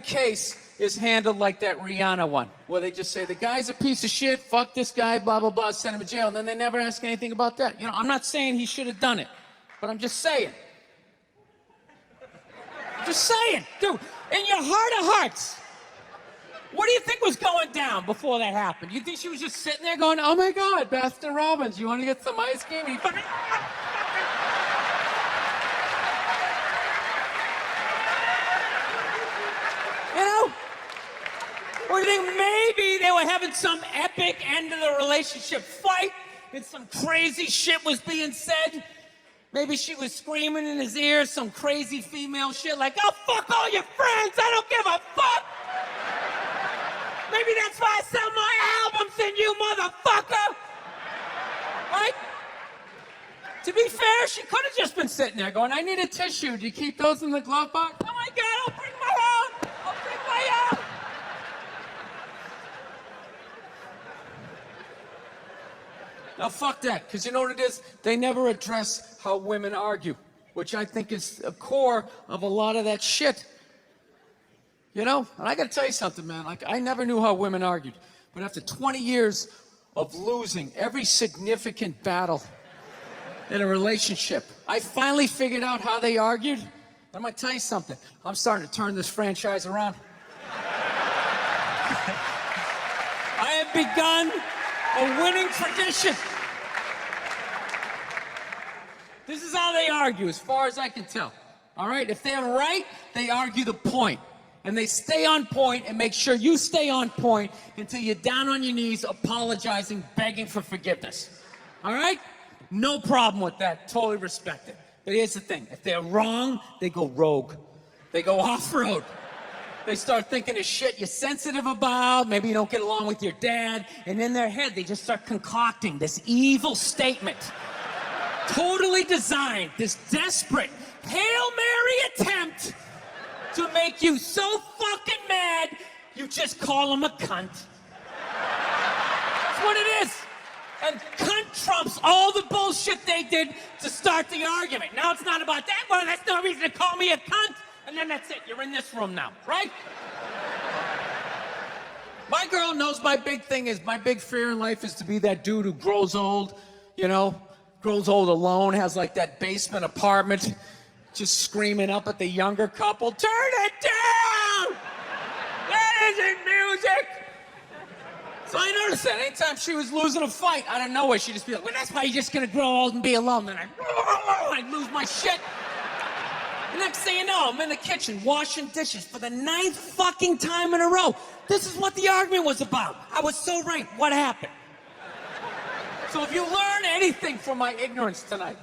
case is handled like that Rihanna one, where they just say, the guy's a piece of shit, fuck this guy, blah, blah, blah, send him to jail, and then they never ask anything about that. You know, I'm not saying he should have done it, but I'm just saying. Just saying, dude, in your heart of hearts, what do you think was going down before that happened? You think she was just sitting there going, oh my God, Baskin Robbins, you want to get some ice cream? And he fucking... You know? Or do you think maybe they were having some epic end of the relationship fight and some crazy shit was being said? Maybe she was screaming in his ear some crazy female shit like, oh, fuck all your friends, I don't give a fuck! Maybe that's why I sell my albums and you motherfucker! Right? To be fair, she could have just been sitting there going, I need a tissue. Do you keep those in the glove box? Oh my God, I'll bring my own! I'll bring my own! Now fuck that, because you know what it is? They never address how women argue, which I think is a core of a lot of that shit. You know, and I gotta tell you something, man, like I never knew how women argued, but after 20 years of losing every significant battle in a relationship, I finally figured out how they argued. I'm gonna tell you something, I'm starting to turn this franchise around. I have begun a winning tradition. This is how they argue, as far as I can tell. All right? If they're right, they argue the point. And they stay on point and make sure you stay on point until you're down on your knees, apologizing, begging for forgiveness. All right? No problem with that. Totally respect it. But here's the thing. If they're wrong, they go rogue. They go off-road. They start thinking of shit you're sensitive about, maybe you don't get along with your dad, and in their head, they just start concocting this evil statement. Totally designed, this desperate, Hail Mary attempt to make you so fucking mad, you just call him a cunt. That's what it is. And cunt trumps all the bullshit they did to start the argument. Now it's not about that. Well, that's no reason to call me a cunt. And then that's it. You're in this room now, right? My girl knows my big thing is, my big fear in life is to be that dude who grows old, you know, grows old alone, has like that basement apartment, just screaming up at the younger couple, turn it down! That isn't music! So I noticed that anytime she was losing a fight, out of nowhere, she'd just be like, well, that's why you're just gonna grow old and be alone. And I'd lose my shit. The next thing you know, I'm in the kitchen washing dishes for the 9th fucking time in a row. This is what the argument was about. I was so right. What happened? So if you learn anything from my ignorance tonight,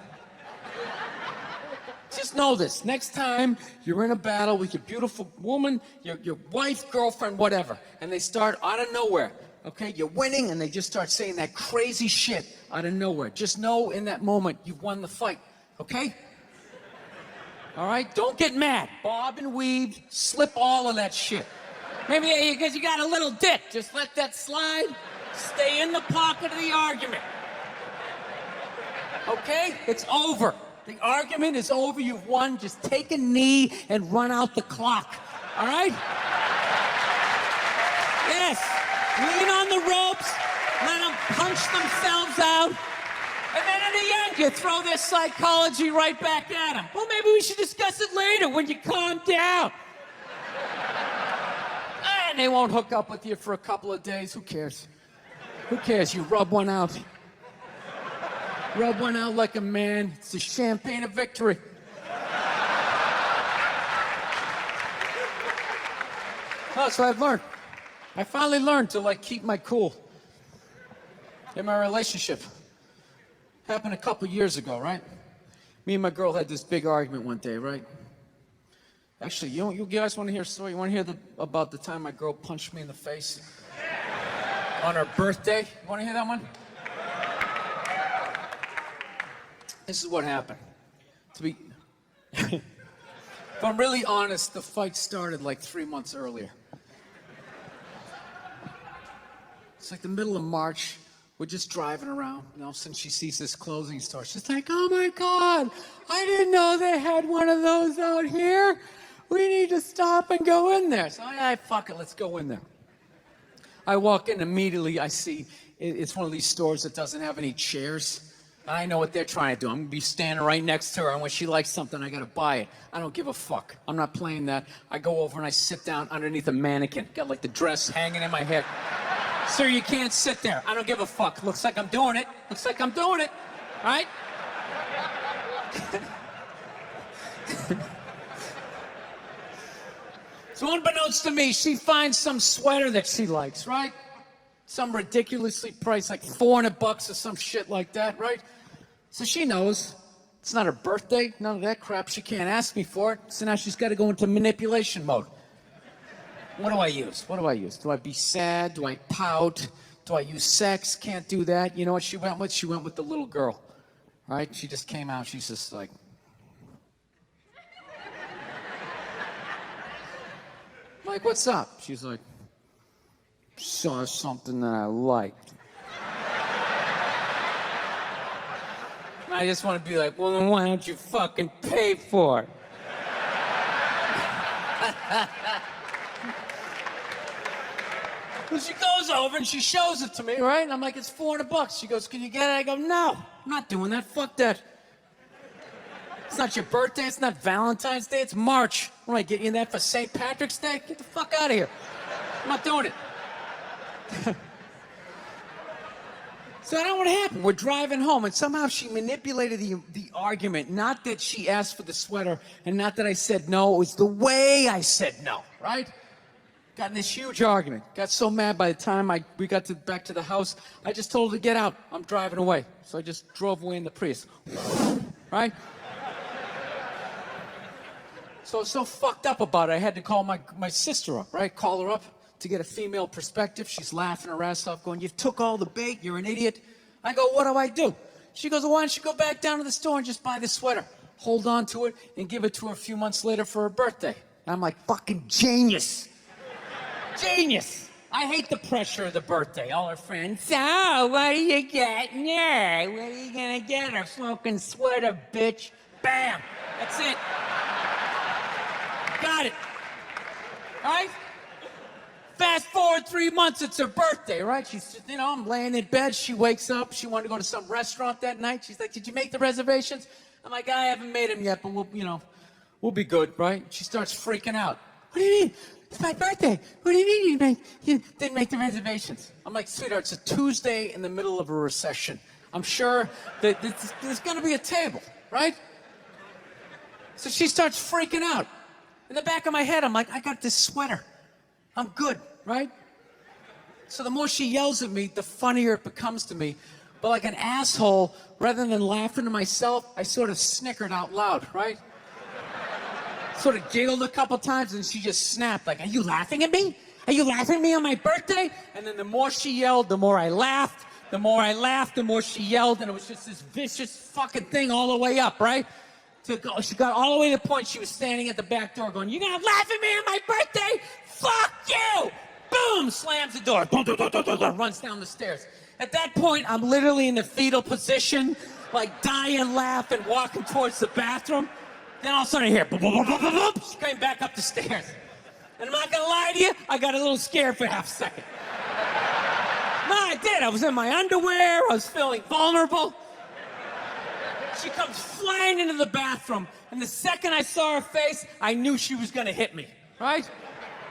just know this. Next time you're in a battle with your beautiful woman, your wife, girlfriend, whatever, and they start out of nowhere, okay? You're winning, and they just start saying that crazy shit out of nowhere. Just know in that moment you've won the fight, okay? All right? Don't get mad. Bob and weave, slip all of that shit. Maybe because you got a little dick. Just let that slide. Stay in the pocket of the argument. Okay? It's over. The argument is over. You've won. Just take a knee and run out the clock. All right? Yes. Lean on the ropes. Let them punch themselves out. And then in the end, you throw their psychology right back at them. Well, maybe we should discuss it later when you calm down. And they won't hook up with you for a couple of days. Who cares? Who cares? You rub one out. Rub one out like a man. It's the champagne of victory. Oh, so I've learned. I finally learned to, like, keep my cool in my relationship. Happened a couple years ago, right? Me and my girl had this big argument one day, right? Actually, you guys want to hear a story? You want to hear about the time my girl punched me in the face on her birthday? You want to hear that one? This is what happened. If I'm really honest, the fight started like 3 months earlier. It's like the middle of March. We're just driving around, and all of a sudden she sees this clothing store. She's like, oh my God, I didn't know they had one of those out here. we need to stop and go in there. So fuck it, let's go in there. I walk in immediately, I see it's one of these stores that doesn't have any chairs. I know what they're trying to do. I'm going to be standing right next to her, and when she likes something, I got to buy it. I don't give a fuck. I'm not playing that. I go over and I sit down underneath a mannequin. Got like the dress hanging in my head. Sir, you can't sit there. I don't give a fuck. Looks like I'm doing it. Looks like I'm doing it. All right? So unbeknownst to me, she finds some sweater that she likes, right? Some ridiculously priced, like $400 or some shit like that, right? So she knows it's not her birthday, none of that crap. She can't ask me for it. So now she's got to go into manipulation mode. What do I use? What do I use? Do I be sad? Do I pout? Do I use sex? Can't do that. You know what she went with? She went with the little girl, right? She just came out. She's just like... I'm like, what's up? She's like, saw something that I liked. I just want to be like, well, then why don't you fucking pay for it? Well, she goes over and she shows it to me, right? And I'm like, it's $400. She goes, can you get it? I go, no, I'm not doing that. Fuck that. It's not your birthday. It's not Valentine's Day. It's March. What, am I getting you that for St. Patrick's Day? Get the fuck out of here. I'm not doing it. So I don't know what happened. We're driving home, and somehow she manipulated the argument. Not that she asked for the sweater, and not that I said no. It was the way I said no, right? Got in this huge argument. Got so mad by the time we got back to the house, I just told her to get out. I'm driving away. So I just drove away in the Prius. Right? So I was so fucked up about it, I had to call my sister up, right? Call her up to get a female perspective. She's laughing her ass off, going, you took all the bait, you're an idiot. I go, what do I do? She goes, well, why don't you go back down to the store and just buy the sweater, hold on to it, and give it to her a few months later for her birthday. And I'm like, fucking genius. Genius. I hate the pressure of the birthday. All her friends, so what are you getting her? What are you gonna get her? Fucking sweater, bitch. Bam. That's it. Got it. All right? Fast forward 3 months, it's her birthday, right? She's, I'm laying in bed. She wakes up. She wanted to go to some restaurant that night. She's like, did you make the reservations? I'm like, I haven't made them yet, but we'll be good, right? She starts freaking out. What do you mean? It's my birthday. What do you mean you didn't make the reservations? I'm like, sweetheart, it's a Tuesday in the middle of a recession. I'm sure that there's going to be a table, right? So she starts freaking out. In the back of my head, I'm like, I got this sweater. I'm good, right? So the more she yells at me, the funnier it becomes to me. But like an asshole, rather than laughing to myself, I sort of snickered out loud, right? Sort of giggled a couple times, and she just snapped, like, are you laughing at me? Are you laughing at me on my birthday? And then the more she yelled, the more I laughed. The more I laughed, the more she yelled, and it was just this vicious fucking thing all the way up, right? She got all the way to the point she was standing at the back door going, you're gonna laugh at me on my birthday? Fuck you! Boom! Slams the door. Runs down the stairs. At that point, I'm literally in the fetal position, like dying laughing, walking towards the bathroom. Then all of a sudden I hear, she came back up the stairs. And I'm not gonna lie to you, I got a little scared for half a second. No, I did. I was in my underwear. I was feeling vulnerable. She comes flying into the bathroom, and the second I saw her face, I knew she was gonna hit me, right?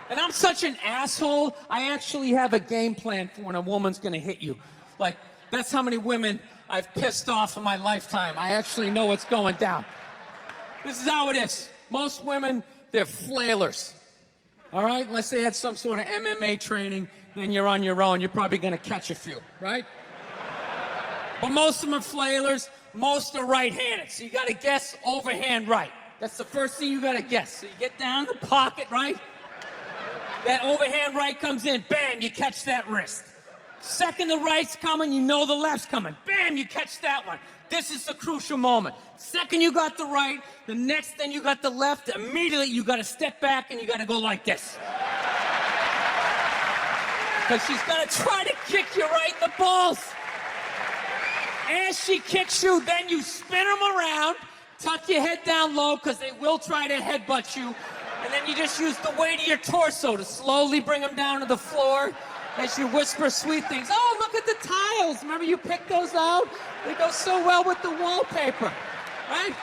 And I'm such an asshole, I actually have a game plan for when a woman's gonna hit you. Like, that's how many women I've pissed off in my lifetime. I actually know what's going down. This is how it is. Most women, they're flailers, all right? Unless they had some sort of MMA training, then you're on your own. You're probably gonna catch a few, right? But most of them are flailers. Most are right-handed, so you gotta guess overhand right. That's the first thing you gotta guess. So you get down the pocket, right? That overhand right comes in, bam, you catch that wrist. Second the right's coming, you know the left's coming. Bam, you catch that one. This is the crucial moment. Second you got the right, the next thing you got the left, immediately you gotta step back and you gotta go like this. Because she's gonna try to kick you right in the balls. As she kicks you, then you spin them around, tuck your head down low, because they will try to headbutt you, and And then you just use the weight of your torso to slowly bring them down to the floor as you whisper sweet things. Oh, look at the tiles. Remember you picked those out? They go so well with the wallpaper, right?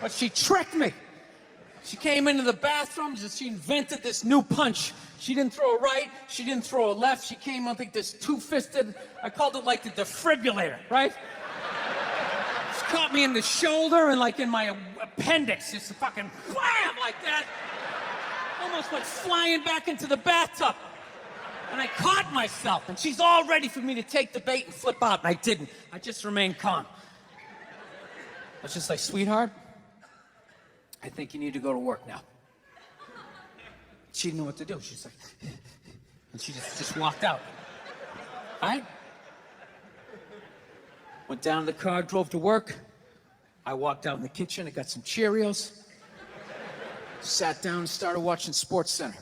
But she tricked me. She came into the bathroom, she invented this new punch. She didn't throw a right, she didn't throw a left. She came on like this two-fisted, I called it like the defibrillator, right? She caught me in the shoulder and like in my appendix, just fucking wham like that. Almost went flying back into the bathtub. And I caught myself, and she's all ready for me to take the bait and flip out, and I didn't. I just remained calm. I was just like, sweetheart, I think you need to go to work now. She didn't know what to do. She's like, and she just walked out. All right? Went down to the car, drove to work. I walked out in the kitchen, I got some Cheerios. Sat down and started watching SportsCenter.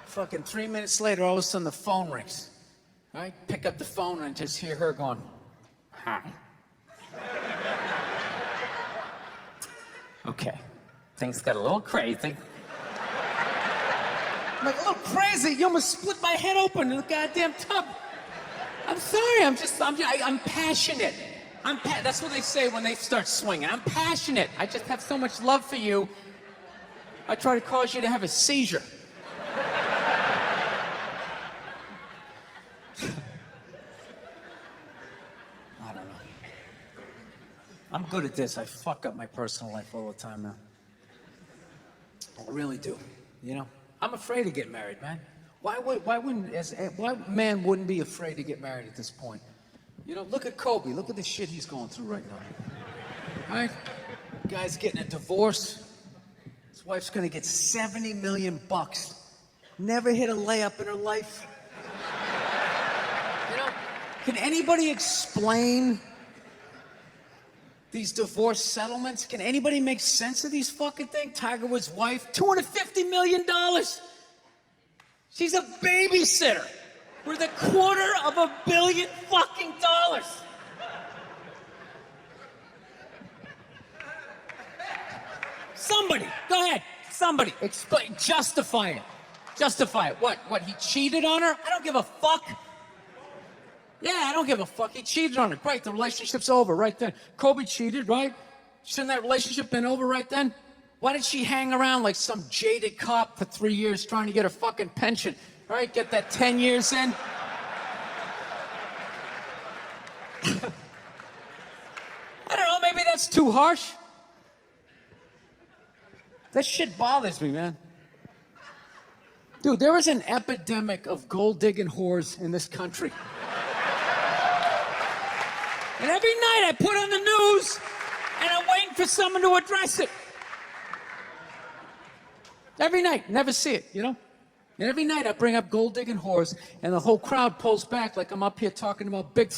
Fucking 3 minutes later, all of a sudden the phone rings. All right? Pick up the phone and I just hear her going, hi. Okay, things got a little crazy. I'm like, a little crazy? You almost split my head open in the goddamn tub. I'm sorry, I'm passionate. That's what they say when they start swinging. I'm passionate. I just have so much love for you. I try to cause you to have a seizure. I don't know. I'm good at this. I fuck up my personal life all the time now. I really do. You know? I'm afraid to get married, man. Why man wouldn't be afraid to get married at this point? You know, look at Kobe. Look at the shit he's going through right now. All right? Guy's getting a divorce. His wife's gonna get $70 million. Never hit a layup in her life. You know, can anybody explain these divorce settlements? Can anybody make sense of these fucking things? Tiger Woods' wife, $250 million. She's a babysitter. We're the $250 million fucking dollars. Somebody, go ahead. Somebody, explain, justify it. Justify it. What, he cheated on her? I don't give a fuck. Yeah, I don't give a fuck. He cheated on her. Great, the relationship's over right then. Kobe cheated, right? Shouldn't that relationship been over right then? Why did she hang around like some jaded cop for 3 years trying to get her fucking pension? All right, get that 10 years in. I don't know, maybe that's too harsh. That shit bothers me, man. Dude, there is an epidemic of gold-digging whores in this country. And every night I put on the news, and I'm waiting for someone to address it. Every night, never see it, you know? And every night I bring up gold-digging whores, and the whole crowd pulls back like I'm up here talking about big